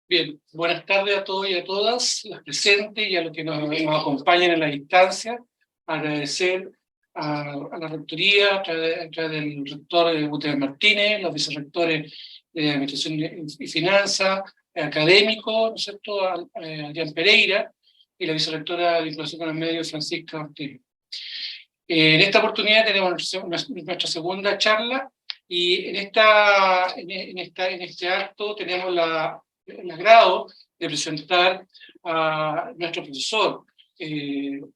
Bien, buenas tardes a todos y a todas, las presentes y a los que nos acompañan en la distancia. Agradecer a la rectoría, a través del rector Gutiérrez Martínez, los vicerrectores de Administración y Finanzas, académicos, ¿no es cierto?, a Adrián Pereira, y la vicerrectora de Vinculación con los Medios, Francisca Ortega. En esta oportunidad tenemos nuestra segunda charla, y en este acto tenemos el agrado de presentar a nuestro profesor,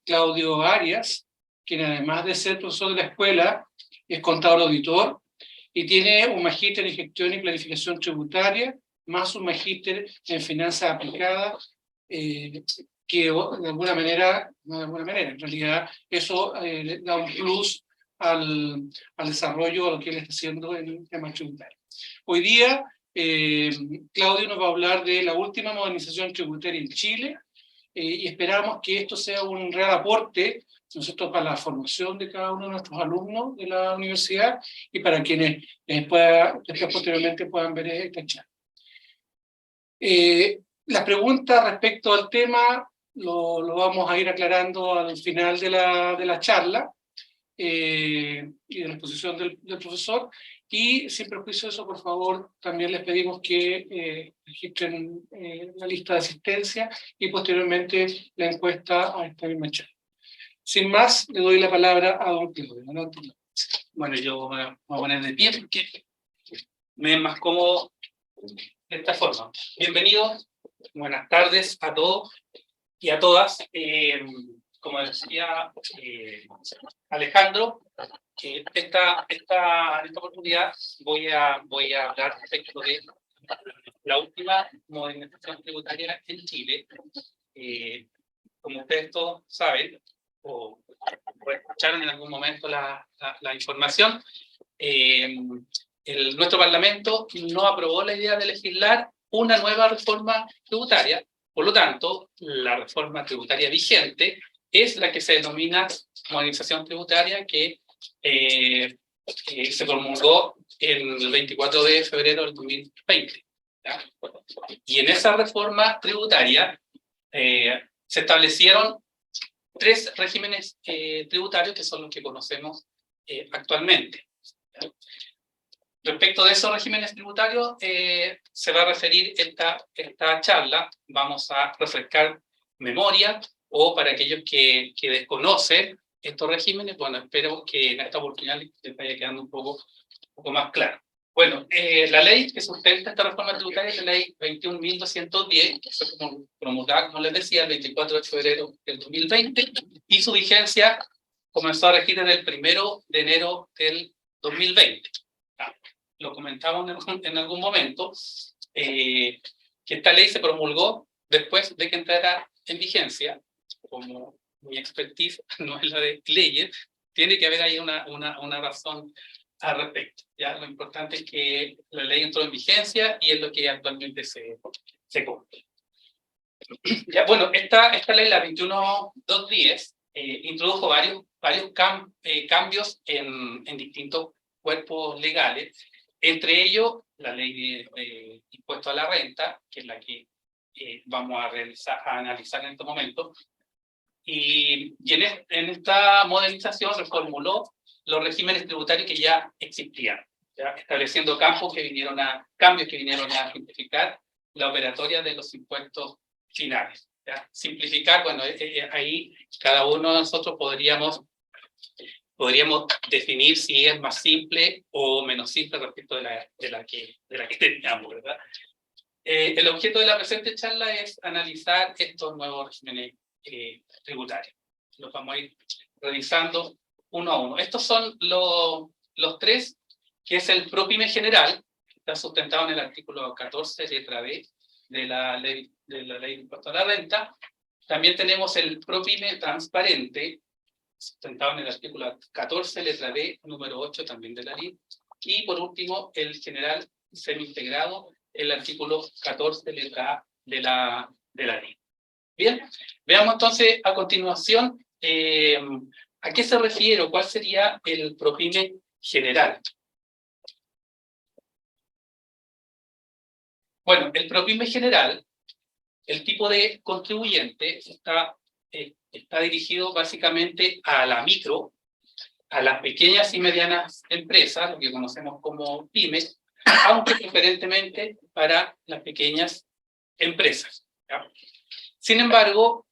Claudio Arias, quien además de ser profesor de la escuela, es contador auditor y tiene un magíster en gestión y planificación tributaria, más un magíster en finanzas aplicadas, que de alguna manera, no de alguna manera, en realidad eso le da un plus al desarrollo de lo que él está haciendo en el tema tributario. Hoy día, Claudio nos va a hablar de la última modernización tributaria en Chile, y esperamos que esto sea un real aporte, ¿no?, para la formación de cada uno de nuestros alumnos de la universidad y para quienes después posteriormente puedan ver esta charla. Las preguntas respecto al tema lo vamos a ir aclarando al final de la charla y de la exposición del profesor, y sin perjuicio de eso, por favor, también les pedimos que registren la lista de asistencia y posteriormente la encuesta a esta misma charla. Sin más, le doy la palabra a don Claudio. Bueno, yo me voy a poner de pie porque me es más cómodo de esta forma. Bienvenidos, buenas tardes a todos y a todas. Como decía Alejandro, en esta oportunidad voy a hablar respecto de la última modernización tributaria en Chile. Como ustedes todos saben, o escucharon en algún momento la información, nuestro Parlamento no aprobó la idea de legislar una nueva reforma tributaria. Por lo tanto, la reforma tributaria vigente es la que se denomina modernización tributaria, que se promulgó el 24 de febrero del 2020. ¿Ya? Y en esa reforma tributaria se establecieron tres regímenes tributarios que son los que conocemos actualmente. ¿Ya? Respecto de esos regímenes tributarios, se va a referir esta charla. Vamos a refrescar memoria, o para aquellos que desconocen estos regímenes, bueno, espero que en esta oportunidad les vaya quedando un poco más claro. Bueno, la ley que sustenta esta reforma tributaria es la ley 21.210, que fue promulgada, como les decía, el 24 de febrero del 2020, y su vigencia comenzó a regir desde el 1 de enero del 2020. Lo comentamos en algún momento, que esta ley se promulgó después de que entrara en vigencia. Como mi expertise no es la de leyes, tiene que haber ahí una razón al respecto. ¿Ya? Lo importante es que la ley entró en vigencia y es lo que actualmente se cumple. Ya, bueno, esta ley, la 21.210, introdujo varios cambios en distintos cuerpos legales, entre ellos la ley de impuesto a la renta, que es la que vamos a analizar en este momento, y en esta modernización reformuló los regímenes tributarios que ya existían, ¿ya? Estableciendo cambios que vinieron a simplificar la operatoria de los impuestos finales, ¿ya? Simplificar, bueno, ahí cada uno de nosotros podríamos definir si es más simple o menos simple respecto de la que teníamos, ¿verdad? El objeto de la presente charla es analizar estos nuevos regímenes tributarios. Los vamos a ir revisando uno a uno. Estos son los tres, que es el PROPYME general, que está sustentado en el artículo 14, letra B, de la ley de impuesto a la renta. También tenemos el PROPYME transparente, sustentado en el artículo 14, letra B, número 8, también de la ley. Y por último, el general semi-integrado, el artículo 14, letra A de la ley. Bien, veamos entonces a continuación a qué se refiere o cuál sería el PROPYME general. Bueno, el PROPYME general, el tipo de contribuyente está dirigido básicamente a la micro, a las pequeñas y medianas empresas, lo que conocemos como pymes, aunque preferentemente para las pequeñas empresas, ¿ya? Sin embargo,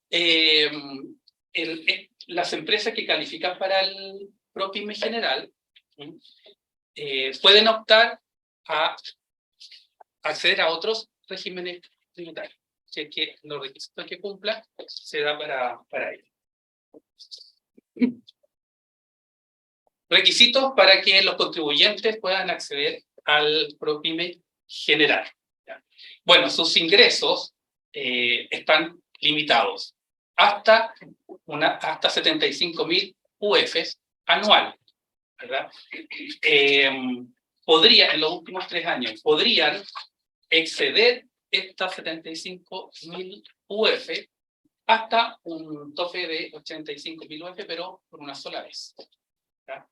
las empresas que califican para el PROPYME general pueden optar a acceder a otros regímenes tributarios, si que los requisitos que cumpla se da para ello. Requisitos para que los contribuyentes puedan acceder al PROPYME general. ¿Ya? Bueno, sus ingresos están limitados hasta 75.000 UFs anual, ¿verdad? En los últimos 3 años, podrían exceder estas 75.000 UF hasta un tope de 85.000 UF, pero por una sola vez, ¿ya?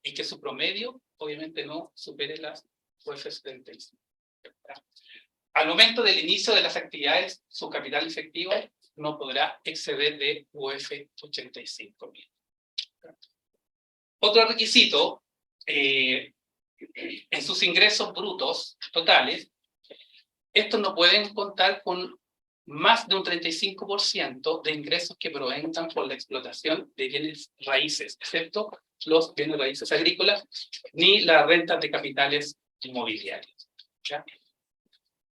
Y que su promedio, obviamente, no supere las UF 75. ¿Ya? Al momento del inicio de las actividades, su capital efectivo no podrá exceder de UF 85.000. Otro requisito, en sus ingresos brutos totales, estos no pueden contar con más de un 35% de ingresos que provengan por la explotación de bienes raíces, excepto los bienes raíces agrícolas, ni las rentas de capitales inmobiliarios, ¿ya?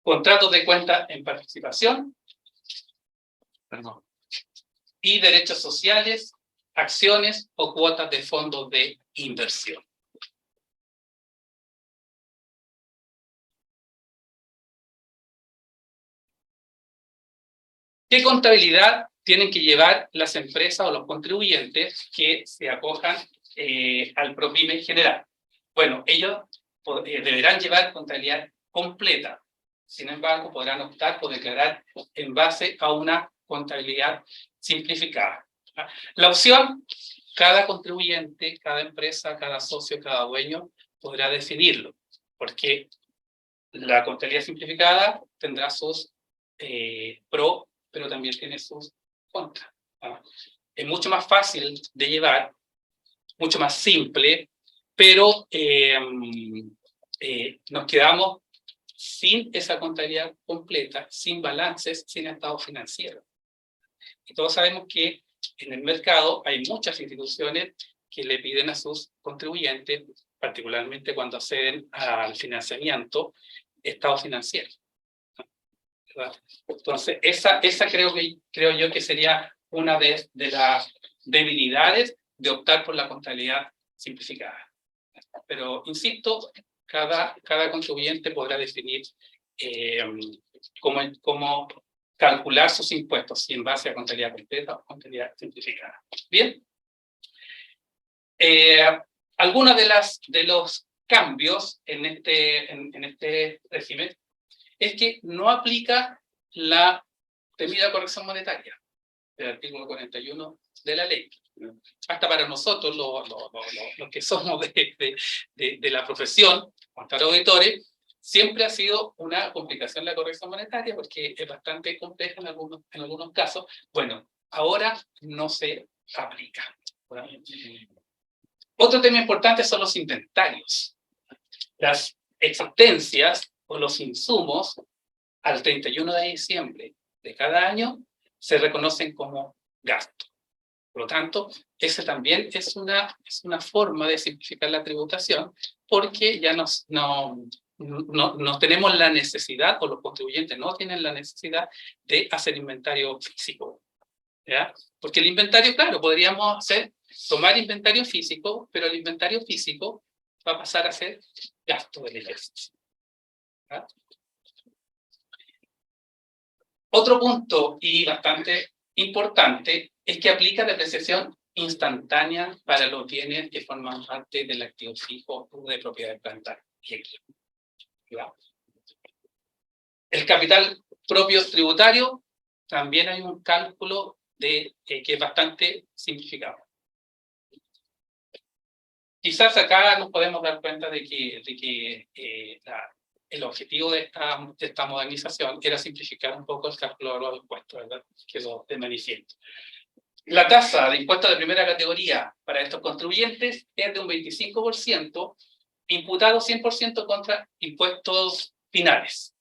Contratos de cuenta en participación, y derechos sociales, acciones o cuotas de fondos de inversión. ¿Qué contabilidad tienen que llevar las empresas o los contribuyentes que se acojan al PROPYME general? Bueno, ellos deberán llevar contabilidad completa. Sin embargo, podrán optar por declarar en base a una contabilidad simplificada. La opción, cada contribuyente, cada empresa, cada socio, cada dueño podrá definirlo, porque la contabilidad simplificada tendrá sus pros, pero también tiene sus contras. Es mucho más fácil de llevar, mucho más simple, pero nos quedamos sin esa contabilidad completa, sin balances, sin estado financiero. Y todos sabemos que en el mercado hay muchas instituciones que le piden a sus contribuyentes, particularmente cuando acceden al financiamiento, estado financiero, ¿verdad? Entonces, esa creo yo que sería una de las debilidades de optar por la contabilidad simplificada. Pero, insisto, cada contribuyente podrá definir cómo calcular sus impuestos, si en base a contabilidad completa o contabilidad simplificada. Bien. Algunos de los cambios en este régimen es que no aplica la temida corrección monetaria del artículo 41 de la ley. Hasta para nosotros, los que somos de la profesión, contadores auditores, siempre ha sido una complicación la corrección monetaria porque es bastante compleja en algunos casos. Bueno, ahora no se aplica. Otro tema importante son los inventarios. Las existencias o los insumos al 31 de diciembre de cada año se reconocen como gasto. Por lo tanto, ese también es una forma de simplificar la tributación, porque ya no tenemos la necesidad, o los contribuyentes no tienen la necesidad de hacer inventario físico, ¿ya? Porque el inventario, claro, podríamos tomar inventario físico, pero el inventario físico va a pasar a ser gasto del ejercicio, ¿ya? Otro punto, y bastante importante, es que aplica depreciación instantánea para los bienes que forman parte del activo fijo o de propiedad de planta y equipo. El capital propio tributario, también hay un cálculo que es bastante simplificado. Quizás acá nos podemos dar cuenta de que el objetivo de esta modernización era simplificar un poco el cálculo de los impuestos, ¿verdad? Quedó de manifiesto. La tasa de impuestos de primera categoría para estos contribuyentes es de un 25%, imputado 100% contra impuestos finales.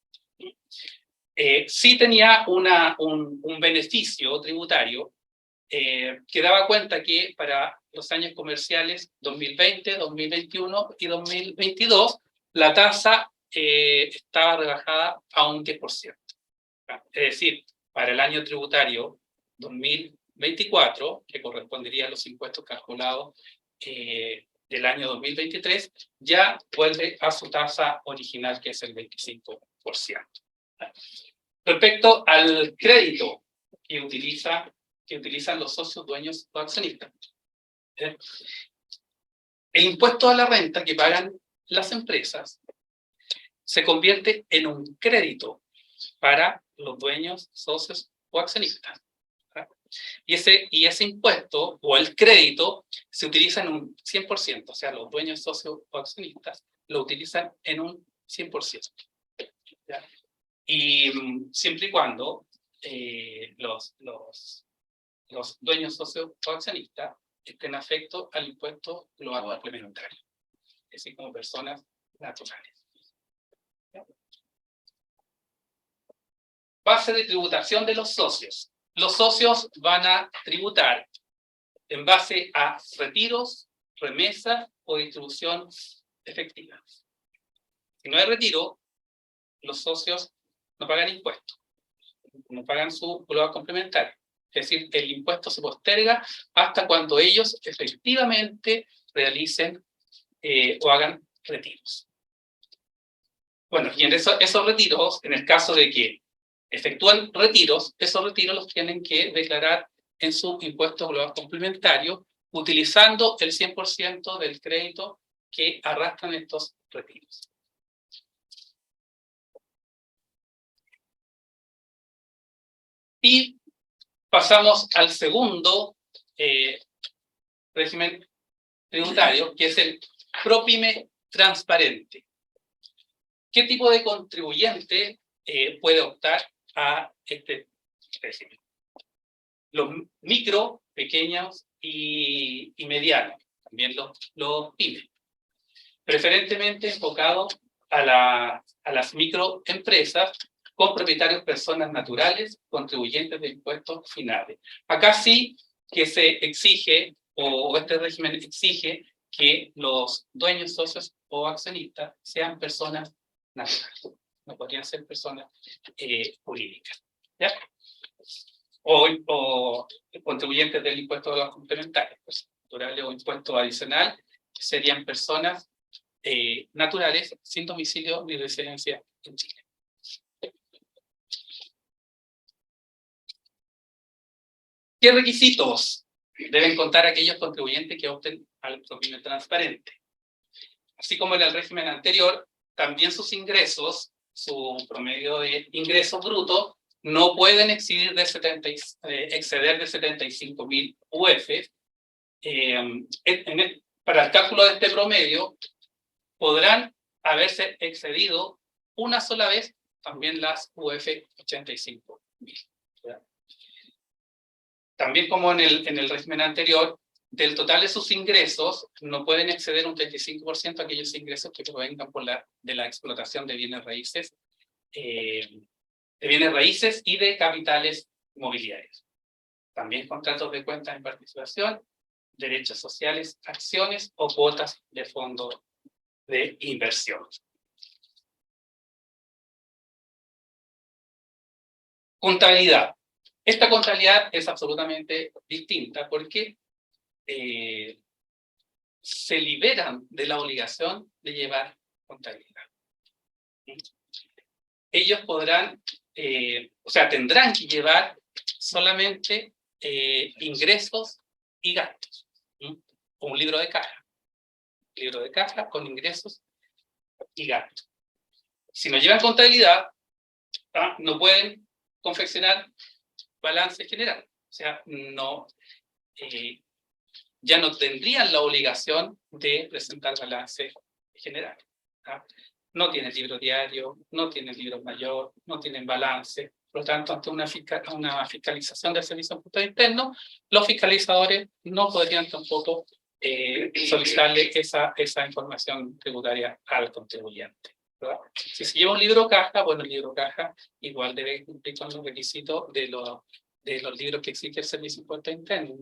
Sí tenía un beneficio tributario que daba cuenta que para los años comerciales 2020, 2021 y 2022, la tasa estaba rebajada a un 10%. Es decir, para el año tributario 2024, que correspondería a los impuestos calculados del año 2023, ya vuelve a su tasa original, que es el 25%. Respecto al crédito que utilizan los socios, dueños o accionistas, el impuesto a la renta que pagan las empresas se convierte en un crédito para los dueños, socios o accionistas. Y ese impuesto o el crédito se utiliza en un 100%, o sea, los dueños, socios o accionistas lo utilizan en un 100%. ¿Ya? Y siempre y cuando los dueños, socios o accionistas estén afectos al impuesto global complementario, así como personas naturales. Base de tributación de los socios. Los socios van a tributar en base a retiros, remesas o distribución efectiva. Si no hay retiro, los socios no pagan impuestos, no pagan su global complementario. Es decir, el impuesto se posterga hasta cuando ellos efectivamente realicen o hagan retiros. Bueno, y en esos retiros, en el caso de que efectúan retiros, esos retiros los tienen que declarar en su impuesto global complementario, utilizando el 100% del crédito que arrastran estos retiros. Y pasamos al segundo régimen tributario, que es el PROPYME transparente. ¿Qué tipo de contribuyente puede optar a este régimen? Los micro, pequeños y medianos, también los pymes. Preferentemente enfocados a las microempresas con propietarios personas naturales, contribuyentes de impuestos finales. Acá sí que se exige, o este régimen exige, que los dueños, socios o accionistas sean personas naturales. No podrían ser personas jurídicas. ¿Ya? O contribuyentes del impuesto de los complementarios, pues, naturales o impuesto adicional, serían personas naturales sin domicilio ni residencia en Chile. ¿Qué requisitos deben contar aquellos contribuyentes que opten al PROPYME transparente? Así como en el régimen anterior, también sus ingresos, su promedio de ingresos brutos, no pueden exceder de 75.000 UF. Para el cálculo de este promedio, podrán haberse excedido una sola vez también las UF 85.000. También como en el régimen anterior, del total de sus ingresos, no pueden exceder un 35% aquellos ingresos que provengan de la explotación de bienes raíces, y de capitales mobiliarios. También contratos de cuentas en participación, derechos sociales, acciones o cuotas de fondo de inversión. Contabilidad. Esta contabilidad es absolutamente distinta porque se liberan de la obligación de llevar contabilidad. Ellos podrán, tendrán que llevar solamente ingresos y gastos. O un libro de caja. Un libro de caja con ingresos y gastos. Si no llevan contabilidad, no pueden confeccionar balance general. O sea, ya no tendrían la obligación de presentar balance general. no tienen libro diario, no tienen libro mayor, no tienen balance. Por lo tanto, ante una fiscalización del servicio de impuestos internos, los fiscalizadores no podrían tampoco solicitarle esa información tributaria al contribuyente, ¿verdad? Si se lleva un libro caja, bueno, el libro caja igual debe cumplir con los requisitos de los libros que exige el servicio de impuestos internos.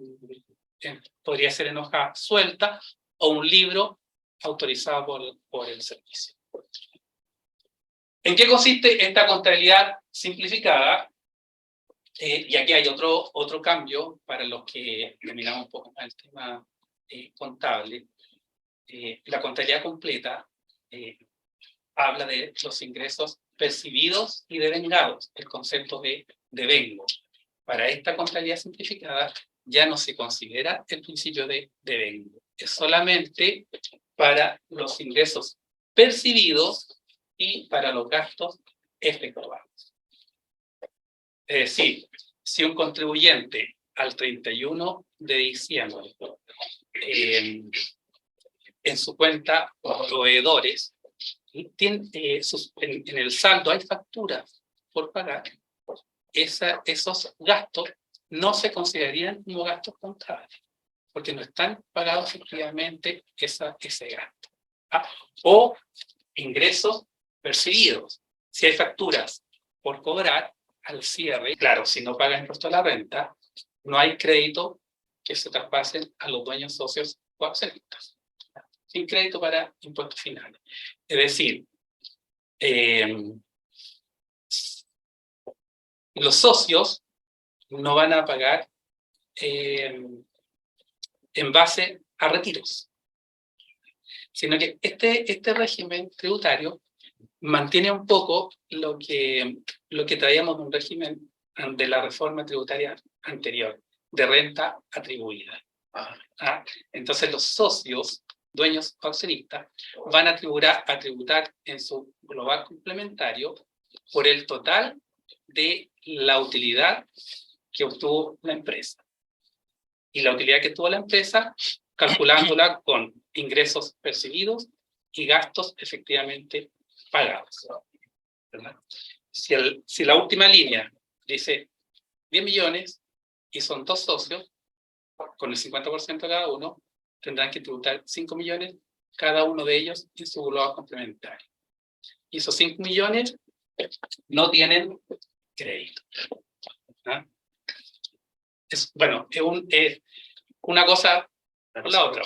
Podría ser en hoja suelta o un libro autorizado por el servicio. ¿En qué consiste esta contabilidad simplificada? Y aquí hay otro cambio para los que dominamos un poco más el tema contable. La contabilidad completa habla de los ingresos percibidos y devengados, el concepto de devengo. Para esta contabilidad simplificada ya no se considera el principio de devengo. Es solamente para los ingresos percibidos y para los gastos efectuados. Es decir, si un contribuyente al 31 de diciembre en su cuenta proveedores en el saldo hay facturas por pagar, esos gastos no se considerarían como gastos contables, porque no están pagados efectivamente ese gasto. O ingresos percibidos. Si hay facturas por cobrar al cierre, claro, si no pagan impuesto a la renta, no hay crédito que se traspasen a los dueños socios o accionistas. Sin crédito para impuestos finales. Es decir, los socios no van a pagar en base a retiros, sino que este régimen tributario mantiene un poco lo que traíamos de un régimen de la reforma tributaria anterior, de renta atribuida. Entonces los socios, dueños o accionistas, van a tributar en su global complementario por el total de la utilidad que obtuvo la empresa. Y la utilidad que tuvo la empresa, calculándola con ingresos percibidos y gastos efectivamente pagados, ¿verdad? Si la última línea dice 10 millones y son dos socios, con el 50% cada uno, tendrán que tributar 5 millones cada uno de ellos en su global complementario. Y esos 5 millones no tienen crédito. Es una cosa por la otra.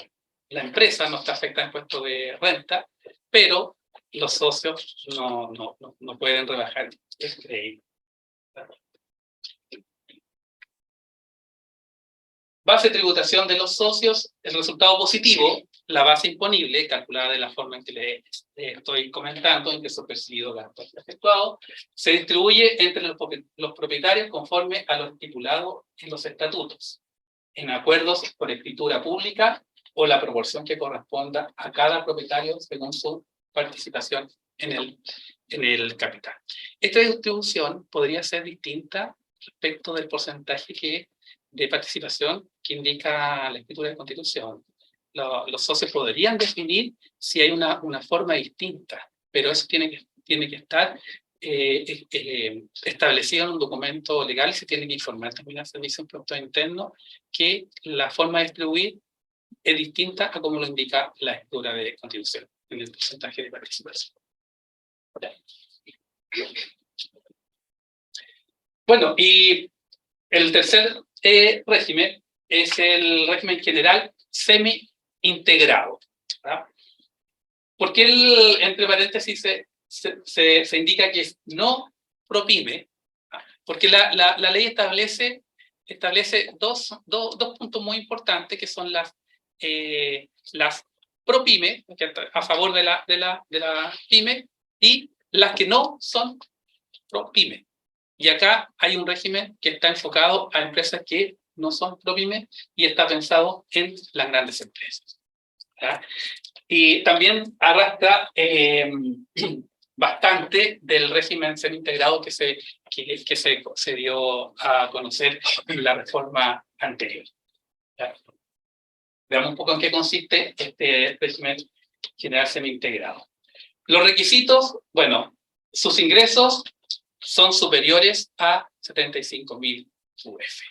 La empresa no está afectada a impuesto de renta, pero los socios no pueden rebajar el crédito. Base de tributación de los socios, el resultado positivo, la base imponible, calculada de la forma en que le estoy comentando, ingreso percibido, gasto efectuado, se distribuye entre los propietarios conforme a lo estipulado en los estatutos, en acuerdos por escritura pública o la proporción que corresponda a cada propietario según su participación en el capital. Esta distribución podría ser distinta respecto del porcentaje de participación que indica la escritura de constitución. Los socios podrían definir si hay una forma distinta, pero eso tiene que estar establecido en un documento legal y se tiene que informar también al Servicio de Impuestos Internos que la forma de distribuir es distinta a como lo indica la escritura de constitución en el porcentaje de participación. Bueno, y el tercer régimen es el régimen general semi-integrado. ¿Por qué entre paréntesis se indica que es no ProPyme? Porque la ley establece dos puntos muy importantes que son las ProPyme, a favor de la pyme, y las que no son ProPyme. Y acá hay un régimen que está enfocado a empresas que no son ProPyme y está pensado en las grandes empresas. ¿Ya? Y también arrastra bastante del régimen semi-integrado que se dio a conocer en la reforma anterior. ¿Ya? Veamos un poco en qué consiste este régimen general semi-integrado. Los requisitos, bueno, sus ingresos son superiores a 75.000 UF.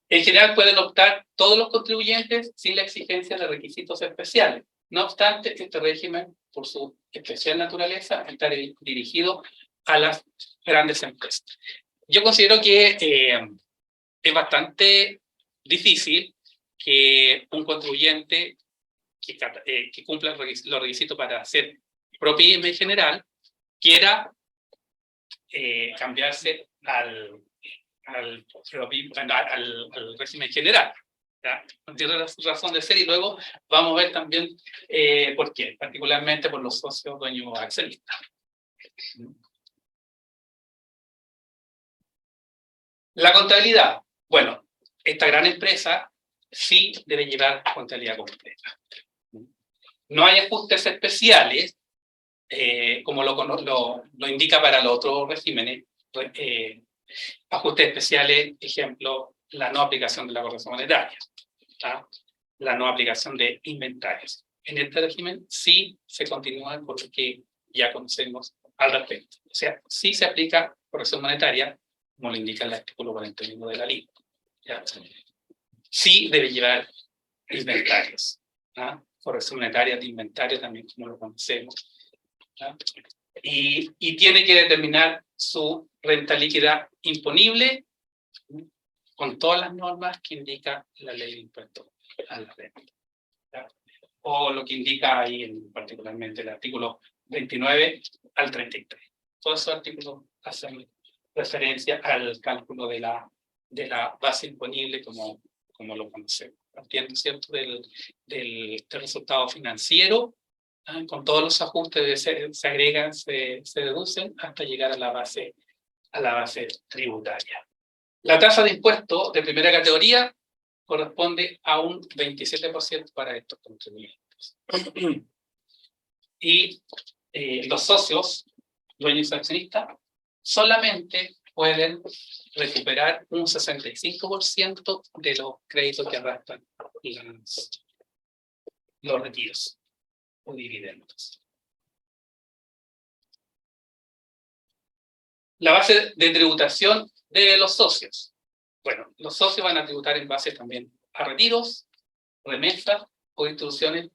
En general pueden optar todos los contribuyentes sin la exigencia de requisitos especiales. No obstante, este régimen, por su especial naturaleza, está dirigido a las grandes empresas. Yo considero que es bastante difícil que un contribuyente que cumpla los requisitos para ser ProPyme en general quiera cambiarse al régimen general. ¿Ya? No tiene razón de ser, y luego vamos a ver también por qué, particularmente por los socios dueños accionistas. La contabilidad. Bueno, esta gran empresa sí debe llevar contabilidad completa. No hay ajustes especiales, como lo indica para los otros regímenes. Ajustes especiales, ejemplo, la no aplicación de la corrección monetaria, ¿tá? La no aplicación de inventarios. En este régimen sí se continúa con lo que ya conocemos al respecto. O sea, sí se aplica corrección monetaria, como lo indica el artículo 41 de la ley. ¿Ya? Sí debe llevar inventarios, ¿tá? Corrección monetaria de inventario también, como lo conocemos. ¿Ya? Y tiene que determinar su renta líquida imponible con todas las normas que indica la ley de impuestos a la renta. ¿Ya? O lo que indica ahí particularmente el artículo 29 al 33. Todos esos artículos hacen referencia al cálculo de la base imponible como lo conocemos. Partiendo, ¿cierto?, del resultado financiero, con todos los ajustes se agregan, se deducen hasta llegar a la base tributaria. La tasa de impuesto de primera categoría corresponde a un 27% para estos contribuyentes. Y los socios, dueños accionistas, solamente pueden recuperar un 65% de los créditos que arrastran los retiros o dividendos. La base de tributación de los socios. Bueno, los socios van a tributar en base también a retiros, remesas o distribuciones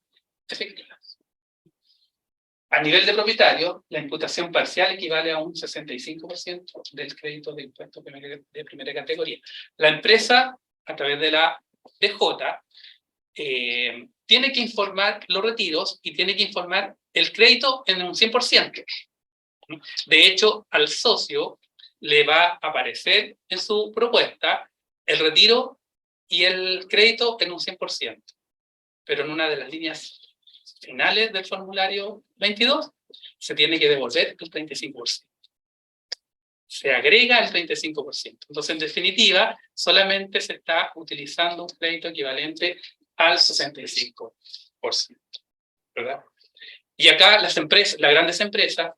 efectivas. A nivel de propietario, la imputación parcial equivale a un 65% del crédito de impuestos de primera categoría. La empresa, a través de la DJ, tiene que informar los retiros y tiene que informar el crédito en un 100%. De hecho, al socio le va a aparecer en su propuesta el retiro y el crédito en un 100%. Pero en una de las líneas finales del formulario 22 se tiene que devolver el 35%. Se agrega el 35%. Entonces, en definitiva, solamente se está utilizando un crédito equivalente al 65%. ¿Verdad? Y acá las grandes empresas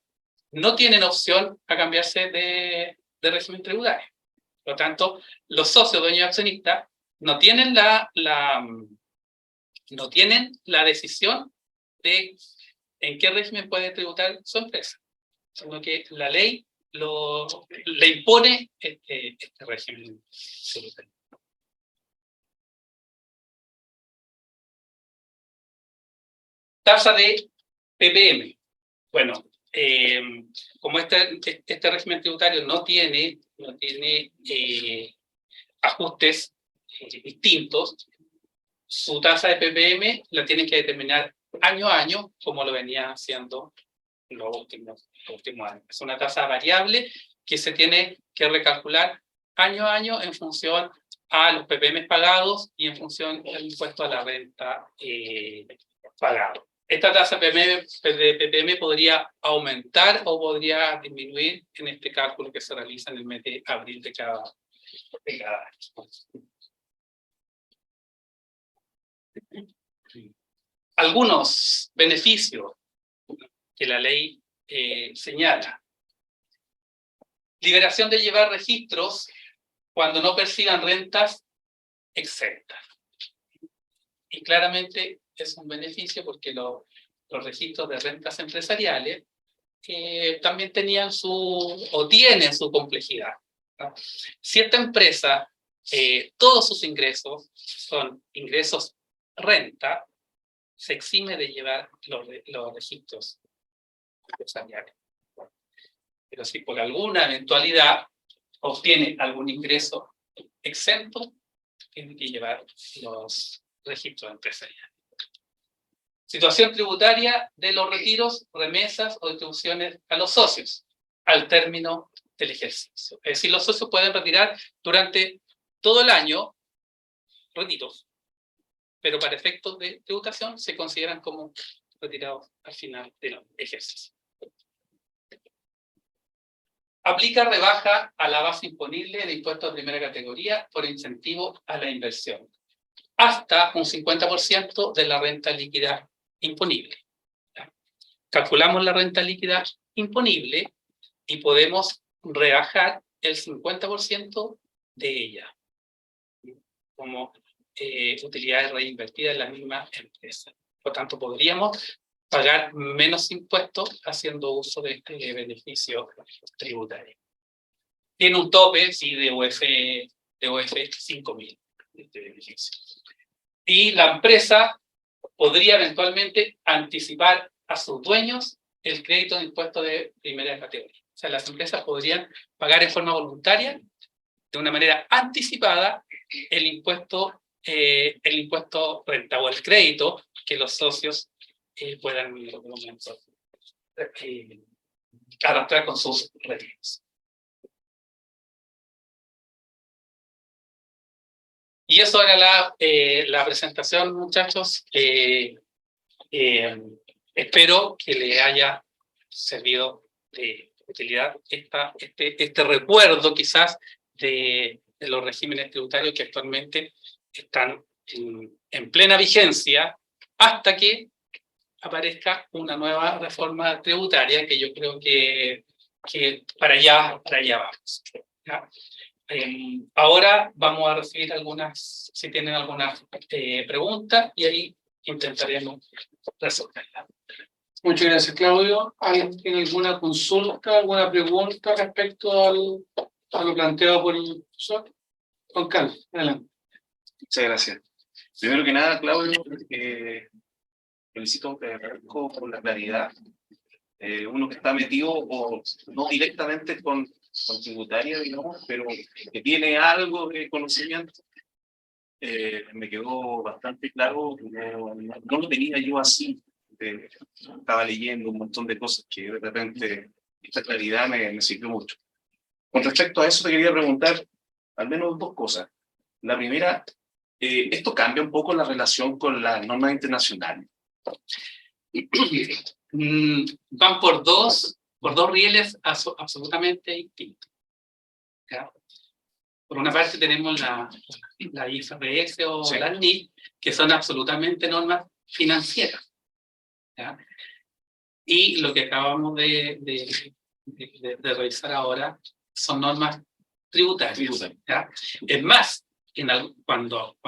no tienen opción a cambiarse de régimen tributario. Por lo tanto, los socios dueños accionistas no tienen la decisión de en qué régimen puede tributar su empresa, sino que la ley le impone este régimen tributario. Tasa de PPM. Bueno, como este régimen tributario no tiene ajustes distintos, su tasa de PPM la tienen que determinar año a año, como lo venía haciendo los últimos años. Es una tasa variable que se tiene que recalcular año a año en función a los PPM pagados y en función del impuesto a la renta pagado. Esta tasa de PPM podría aumentar o podría disminuir en este cálculo que se realiza en el mes de abril de cada año. Algunos beneficios que la ley señala. Liberación de llevar registros cuando no perciban rentas exentas. Y claramente es un beneficio porque los registros de rentas empresariales también tenían o tienen su complejidad, ¿no? Si esta empresa, todos sus ingresos son ingresos renta, se exime de llevar los registros empresariales. Pero si por alguna eventualidad obtiene algún ingreso exento, tiene que llevar los registros empresariales. Situación tributaria de los retiros, remesas o distribuciones a los socios al término del ejercicio. Es decir, los socios pueden retirar durante todo el año retiros, pero para efectos de tributación se consideran como retirados al final del ejercicio. Aplica rebaja a la base imponible de impuestos de primera categoría por incentivo a la inversión, hasta un 50% de la renta líquida imponible. Calculamos la renta líquida imponible y podemos rebajar el 50% de ella como utilidades reinvertidas en la misma empresa. Por tanto, podríamos pagar menos impuestos haciendo uso de este beneficio tributario. Tiene un tope, sí, de UF 5.000, este beneficio. Y la empresa podría eventualmente anticipar a sus dueños el crédito de impuesto de primera categoría. O sea, las empresas podrían pagar en forma voluntaria, de una manera anticipada, el impuesto renta o el crédito que los socios puedan en algún momento arrastrar con sus retiros. Y eso era la presentación, muchachos. Espero que le haya servido de utilidad este recuerdo quizás de los regímenes tributarios que actualmente están en plena vigencia hasta que aparezca una nueva reforma tributaria que yo creo que para allá vamos, ¿ya? Ahora vamos a recibir si tienen algunas preguntas y ahí intentaremos resolverlas. Muchas gracias, Claudio. ¿Alguien tiene alguna consulta, alguna pregunta respecto a lo planteado por el profesor? Juan Carlos, adelante. Muchas gracias. Primero que nada, Claudio, felicito, te agradezco por la claridad. Uno que está metido, o no directamente con tributaria, digamos, pero que tiene algo de conocimiento, me quedó bastante claro. No lo tenía yo así. Estaba leyendo un montón de cosas que de repente esta claridad me sirvió mucho. Con respecto a eso te quería preguntar al menos dos cosas. La primera, esto cambia un poco la relación con las normas internacionales. Van por dos rieles absolutamente distintos, ¿ya? Por una parte tenemos la IFRS o Sí. la NIF, que son absolutamente normas financieras, ¿ya? Y lo que acabamos de revisar ahora son normas tributarias, ¿ya? Es más, cuando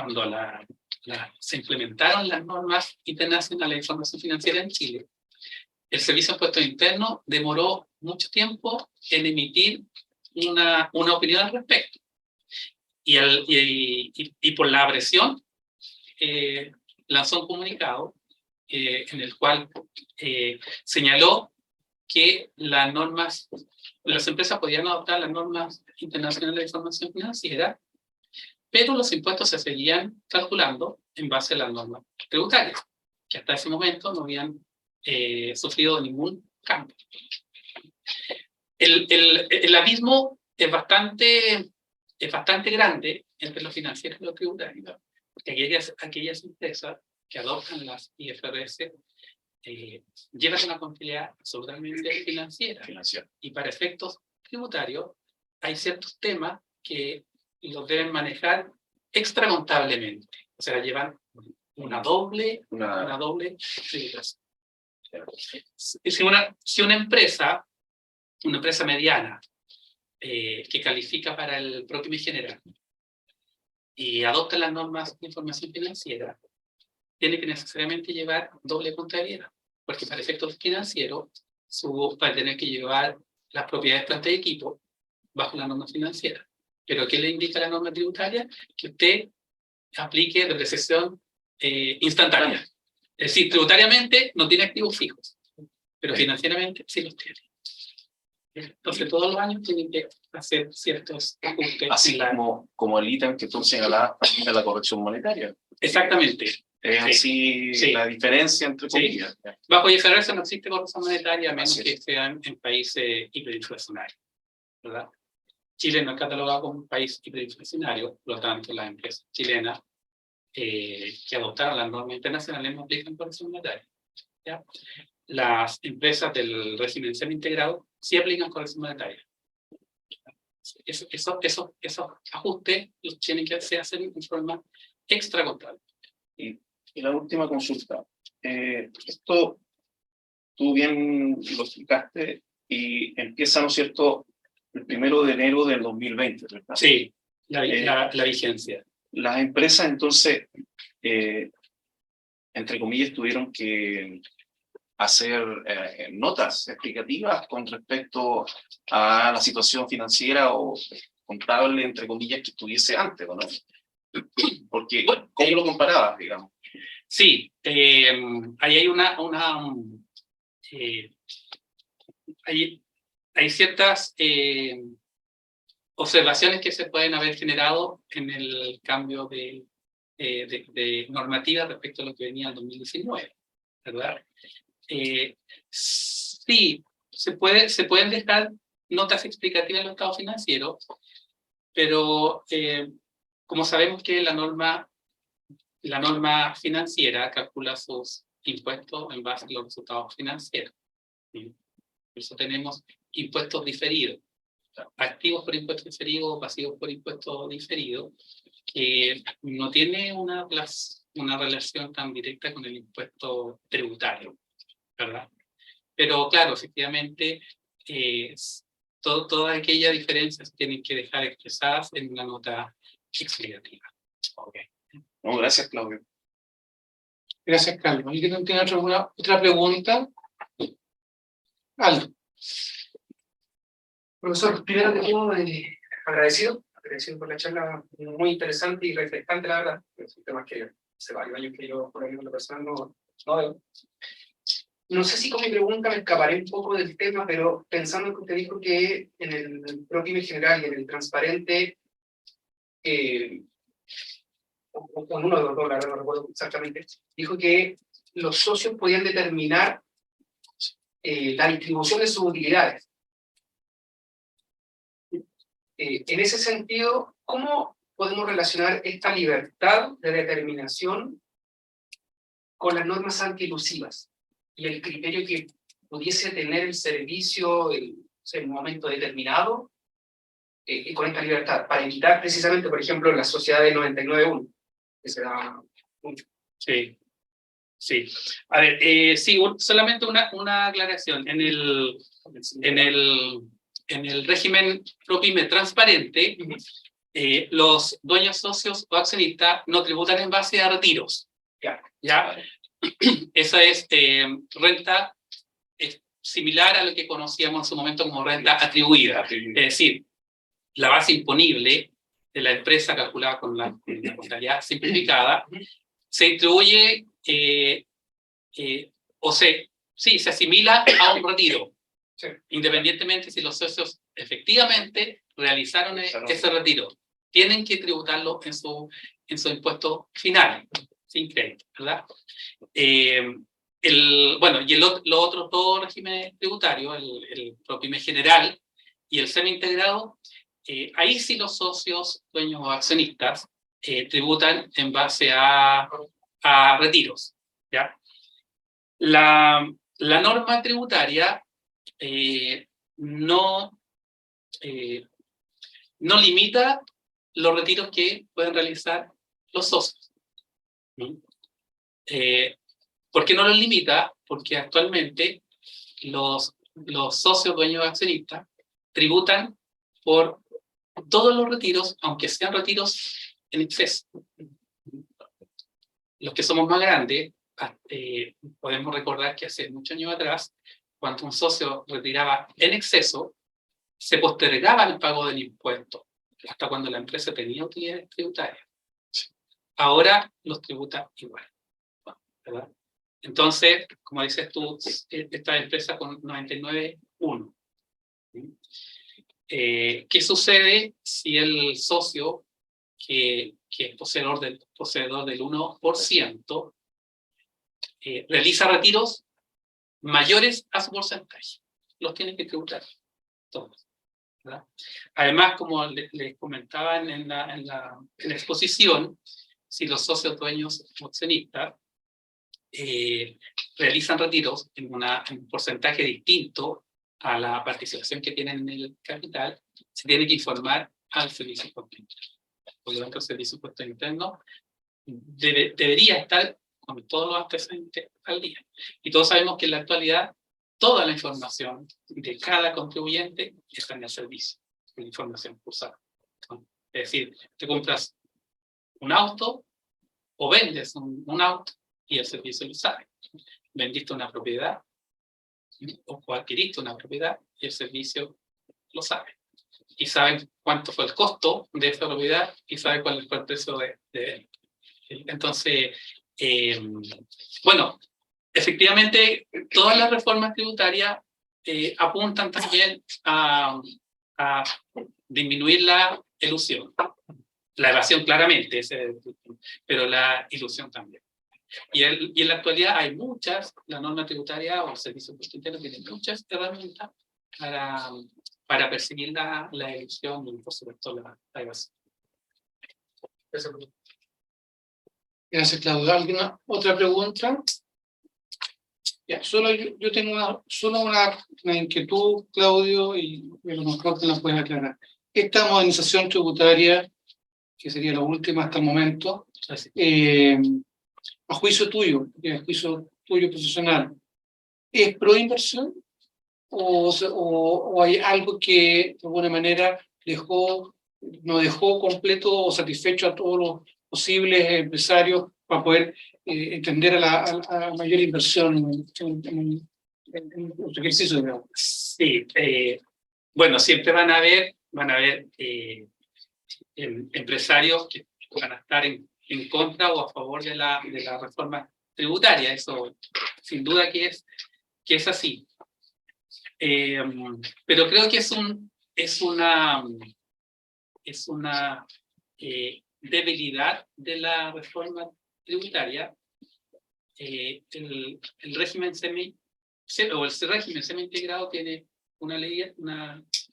se implementaron las normas internacionales de información financiera en Chile, el Servicio de Impuestos Internos demoró mucho tiempo en emitir una opinión al respecto. Y por la presión, lanzó un comunicado en el cual señaló que las empresas podían adoptar las normas internacionales de información financiera, pero los impuestos se seguían calculando en base a las normas tributarias, que hasta ese momento no habían sufrido ningún cambio. El abismo es bastante grande entre lo financiero y lo tributario, porque aquellas empresas que adoptan las IFRS llevan una contabilidad absolutamente financiera. Y para efectos tributarios hay ciertos temas que los deben manejar extracontablemente. O sea, llevan una doble tributación. Si una empresa mediana que califica para el próximo general y adopta las normas de información financiera, tiene que necesariamente llevar doble contabilidad. porque para efectos financieros va a tener que llevar las propiedades, planta y equipo bajo la norma financiera. ¿Pero qué le indica la norma tributaria? Que usted aplique depreciación instantánea. Es decir, tributariamente no tiene activos fijos, pero financieramente sí los tiene. Entonces, todos los años tienen que hacer ciertos ajustes. Así como el ítem que tú señalabas de la corrección monetaria. Exactamente. Es así la diferencia entre comillas. Bajo IFRS no existe corrección monetaria, a menos Así que es. sean en países hiperinflacionarios, ¿verdad? Chile no es catalogado como un país hiperinflacionario, por lo tanto, las empresas chilenas que adoptaron las normas internacionales no aplican corrección monetaria, ¿ya? Las empresas del régimen semi-integrado sí aplican corrección monetaria. Esos ajustes los tienen que se hacen en forma extracontable. Y la última consulta. Esto tú bien lo explicaste y empieza, ¿no es cierto?, el 1 de enero del 2020, ¿verdad? Sí, la vigencia. Las empresas entonces, entre comillas, tuvieron que hacer notas explicativas con respecto a la situación financiera o contable, entre comillas, que estuviese antes, ¿no? Porque, ¿cómo lo comparabas, digamos? Sí, ahí hay hay ciertas observaciones que se pueden haber generado en el cambio de normativa respecto a lo que venía en 2019, ¿verdad? Sí, se pueden dejar notas explicativas en los estados financieros, pero como sabemos que la norma financiera calcula sus impuestos en base a los resultados financieros. ¿Sí? Por eso tenemos impuestos diferidos, activos por impuesto diferido o pasivos por impuesto diferido, que no tiene una relación tan directa con el impuesto tributario, ¿verdad? Pero claro, efectivamente, todas aquellas diferencias tienen que dejar expresadas en una nota explicativa. Okay. No, gracias, Claudio. Gracias, Carlos. ¿Alguien tiene alguna otra pregunta? Aldo. Profesor, primero de todo, agradecido por la charla muy interesante y refrescante, la verdad. Es un tema que hace varios años que yo, por ejemplo, lo personal no veo. No sé si con mi pregunta me escaparé un poco del tema, pero pensando en que usted dijo que en el PROPYME general y en el transparente, o con uno de los dos, la verdad no recuerdo exactamente, dijo que los socios podían determinar la distribución de sus utilidades. En ese sentido, ¿cómo podemos relacionar esta libertad de determinación con las normas antielusivas y el criterio que pudiese tener el servicio en un momento determinado con esta libertad, para evitar precisamente, por ejemplo, la sociedad de 99.1, que se da mucho? Sí. A ver, sí, solamente una aclaración. En el régimen PROPYME transparente, los dueños, socios o accionistas no tributan en base a retiros. ¿Ya? Esa es renta similar a lo que conocíamos en su momento como renta atribuida. Es decir, la base imponible de la empresa calculada con la contabilidad simplificada se distribuye se asimila a un retiro. Sí. Independientemente si los socios efectivamente realizaron ese retiro, tienen que tributarlo en su impuesto final, sin crédito, ¿verdad? Los otros dos regímenes tributarios, el PROPYME general y el semi-integrado, ahí sí los socios, dueños o accionistas, tributan en base a retiros, ¿ya? La norma tributaria no limita los retiros que pueden realizar los socios. ¿Por qué no los limita? Porque actualmente los socios dueños accionistas tributan por todos los retiros, aunque sean retiros en exceso. Los que somos más grandes podemos recordar que hace muchos años atrás, cuando un socio retiraba en exceso, se postergaba el pago del impuesto hasta cuando la empresa tenía utilidades tributarias. Ahora los tributa igual, ¿verdad? Entonces, como dices tú, esta empresa con 99.1. ¿Qué sucede si el socio que es poseedor del 1% realiza retiros mayores a su porcentaje? Los tiene que tributar todos, ¿verdad? Además, como les comentaba en la exposición, si los socios dueños o accionistas realizan retiros en un porcentaje distinto a la participación que tienen en el capital, se tiene que informar al Servicio de Impuestos Internos. Por lo tanto, el Servicio de Impuestos Internos debería estar con todos los antecedentes al día. Y todos sabemos que en la actualidad toda la información de cada contribuyente está en el servicio, la información cursada. Es decir, te compras un auto o vendes un auto y el servicio lo sabe. Vendiste una propiedad o adquiriste una propiedad y el servicio lo sabe. Y saben cuánto fue el costo de esa propiedad y saben cuál fue el precio de él. Entonces, bueno, efectivamente, todas las reformas tributarias apuntan también a disminuir la elusión. La evasión claramente, pero la ilusión también. Y en la actualidad hay la norma tributaria o el Servicio de Impuestos Internos tiene muchas herramientas para perseguir la ilusión y por supuesto la evasión. Gracias, Claudio. ¿Alguna otra pregunta? Ya, yo tengo una inquietud, Claudio, y a lo mejor te la puedes aclarar. Esta modernización tributaria, que sería la última hasta el momento, a juicio tuyo profesional, ¿es pro inversión o hay algo que de alguna manera no dejó completo o satisfecho a todos los posibles empresarios para poder entender a la mayor inversión en los ejercicios, digamos? Sí, bueno, siempre van a haber empresarios que van a estar en contra o a favor de la reforma tributaria. Eso sin duda que es así. Pero creo que es una debilidad de la reforma tributaria. El régimen semi-integrado tiene una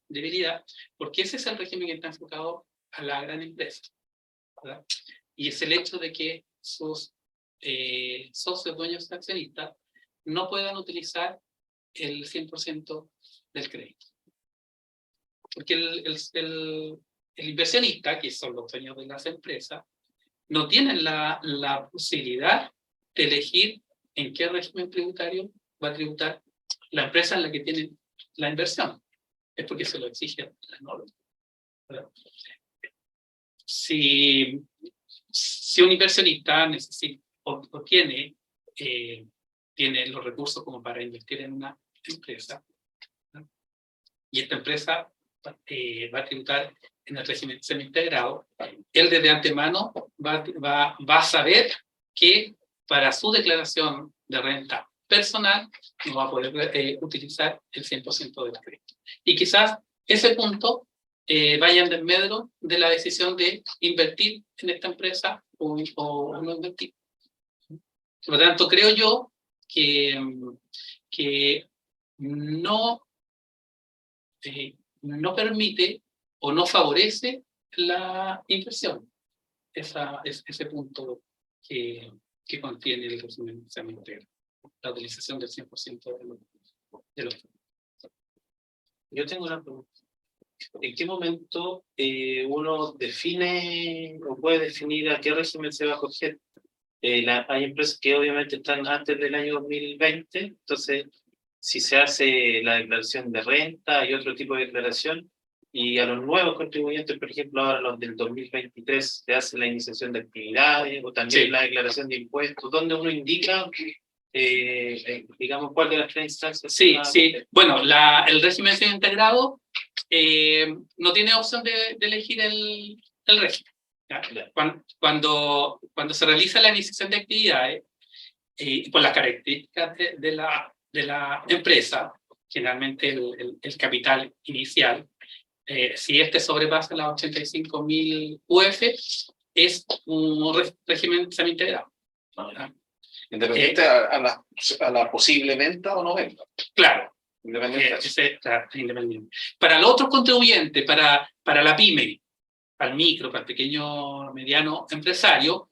debilidad, porque ese es el régimen que está enfocado a la gran empresa, ¿verdad? Y es el hecho de que sus socios, dueños, accionistas no puedan utilizar el 100% del crédito. Porque el inversionista, que son los dueños de las empresas, no tienen la posibilidad de elegir en qué régimen tributario va a tributar la empresa en la que tienen la inversión. Es porque se lo exige la norma, ¿verdad? Si un inversionista tiene los recursos como para invertir en una empresa, ¿no? Y esta empresa va a tributar en el régimen semi-integrado, él desde antemano va a saber que para su declaración de renta personal no va a poder utilizar el 100% del crédito. Y quizás ese punto vaya en desmedro de la decisión de invertir en esta empresa o no invertir. Por lo tanto, creo yo que no permite o no favorece la inversión. Ese punto que contiene el régimen semi-integrado, la utilización del 100% de los. Yo tengo una pregunta. ¿En qué momento uno define o puede definir a qué régimen se va a acoger? Hay empresas que obviamente están antes del año 2020, entonces si se hace la declaración de renta y otro tipo de declaración, Y a los nuevos contribuyentes, por ejemplo, ahora los del 2023, se hace la iniciación de actividades o también Sí. la declaración de impuestos, donde uno indica, digamos, cuál de las tres instancias. Sí, va- sí. Bueno, el régimen integrado no tiene opción de elegir el régimen. ¿ya? Cuando se realiza la iniciación de actividades, por las características de la empresa, generalmente el capital inicial, si este sobrepasa las 85.000 UF, es un régimen semi-integrado. Independiente a la posible venta o no venta. Claro. Independiente de eso. Claro, independiente. Para los otros contribuyentes, para la pyme, para el micro, para el pequeño, mediano empresario,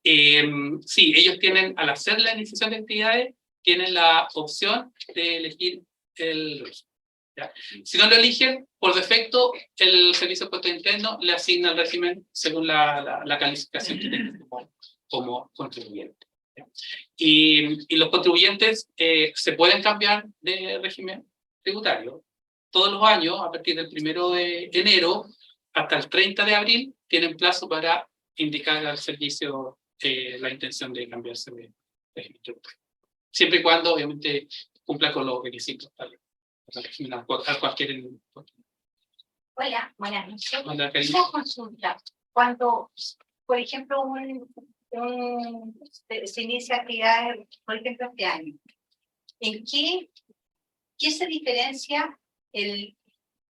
sí, ellos tienen, al hacer la iniciación de actividades, tienen la opción de elegir el régimen. ¿ya? Si no lo eligen, por defecto, el Servicio de Impuestos Internos le asigna el régimen según la calificación que tenga como contribuyente. ¿ya? Y los contribuyentes se pueden cambiar de régimen tributario. Todos los años, a partir del 1 de enero hasta el 30 de abril, tienen plazo para indicar al servicio la intención de cambiarse de régimen tributario. Siempre y cuando, obviamente, cumpla con los requisitos para cualquier. Hola, buenas noches. Hola, Karina. Una consulta. Cuando, por ejemplo, se inicia actividades, por ejemplo, este año, ¿en qué se diferencia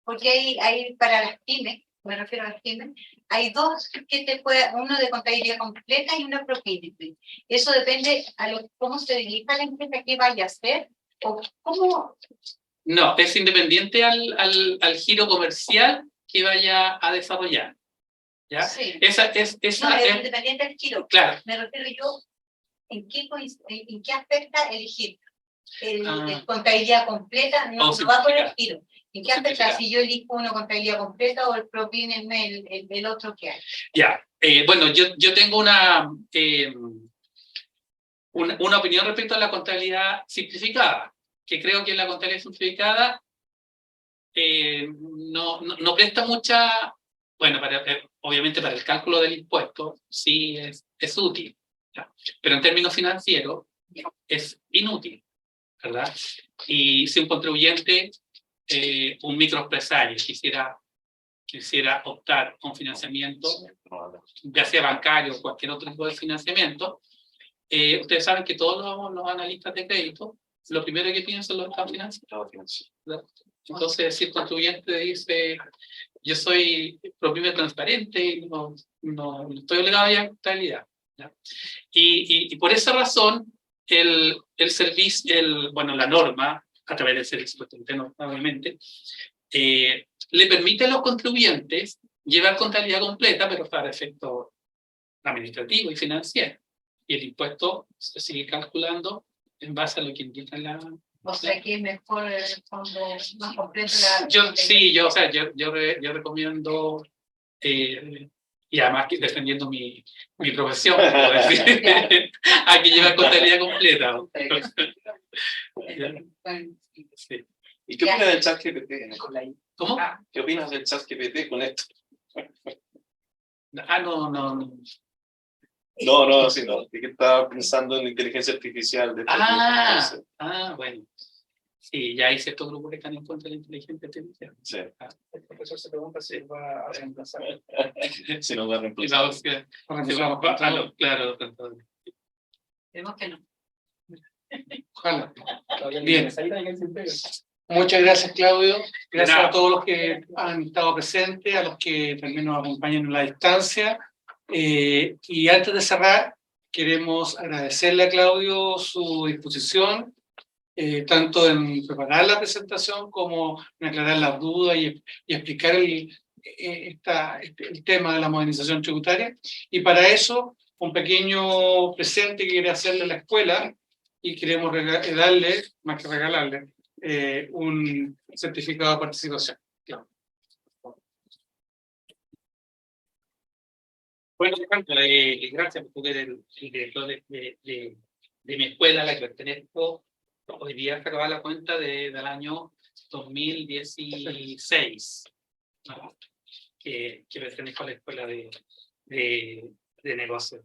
porque hay para las pymes, me refiero a las pymes, hay dos uno de contabilidad completa y uno ProPyme. Eso depende cómo se dirija la empresa, qué vaya a hacer, o cómo. No, es independiente al giro comercial que vaya a desarrollar. ¿ya? Sí. Esa No, es independiente del giro. Claro. Me refiero yo, ¿en qué afecta elegir? Contabilidad completa no va por el giro. ¿En qué afecta si yo elijo una contabilidad completa o el ProPyme el otro que hay? Ya, bueno, yo tengo una opinión respecto a la contabilidad simplificada, que creo que la contabilidad simplificada no presta mucha, bueno, obviamente para el cálculo del impuesto sí es útil, ¿ya? Pero en términos financieros es inútil, ¿verdad? Y si un contribuyente, un microempresario quisiera optar a un financiamiento, ya sea bancario o cualquier otro tipo de financiamiento, ustedes saben que todos los analistas de crédito, lo primero que piden son los estados financieros. Entonces, si el contribuyente dice, yo soy ProPyme transparente, no estoy obligado a la contabilidad. Y por esa razón, el servicio, la norma, a través del Servicio de Impuestos Internos, obviamente, le permite a los contribuyentes llevar contabilidad completa, pero para efecto administrativo y financiero. Y el impuesto se sigue calculando en base a lo que indica la. O sea, que es mejor el fondo más completo. Yo recomiendo, y además que defendiendo mi profesión, puedo decir, hay que llevar contabilidad completa. Sí. ¿Y qué opinas del ChatGPT? ¿Cómo? ¿Qué opinas del ChatGPT con esto? No. No, sino que estaba pensando en la inteligencia artificial. Bueno. Sí, ya hay ciertos grupos que están en contra de la inteligencia artificial. Sí. El profesor se pregunta si va a reemplazar. Si nos va a reemplazar. Claro. Esperemos que no. Ojalá. Bien. Muchas gracias, Claudio. Gracias a todos los que han estado presentes, a los que también nos acompañan en la distancia. Y antes de cerrar, queremos agradecerle a Claudio su disposición, tanto en preparar la presentación como en aclarar las dudas y explicar el tema de la modernización tributaria. Y para eso, un pequeño presente que quiere hacerle a la escuela, y queremos darle, más que regalarle, un certificado de participación. Claro. Bueno, gracias por ser el director de mi escuela, a la que pertenezco. Hoy día se acaba la cuenta del año 2016. que pertenezco a la escuela de negocios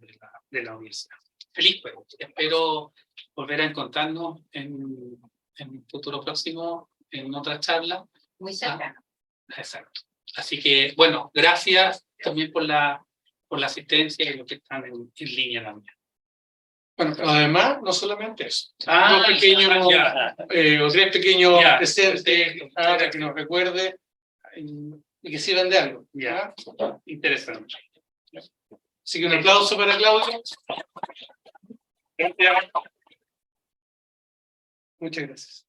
de la universidad. Feliz pues, espero volver a encontrarnos en un futuro próximo, en otra charla. Muy cercano. Exacto. Así que, bueno, gracias también por la asistencia y los que están en línea también. Bueno, pero además, no solamente eso. Ah, Dos pequeños, ya. o tres pequeños Ya, presentes perfecto. para que nos recuerde y que sirvan de algo. Ya. ¿Ah? Interesante. Así que un aplauso para Claudia. Gracias. Muchas gracias.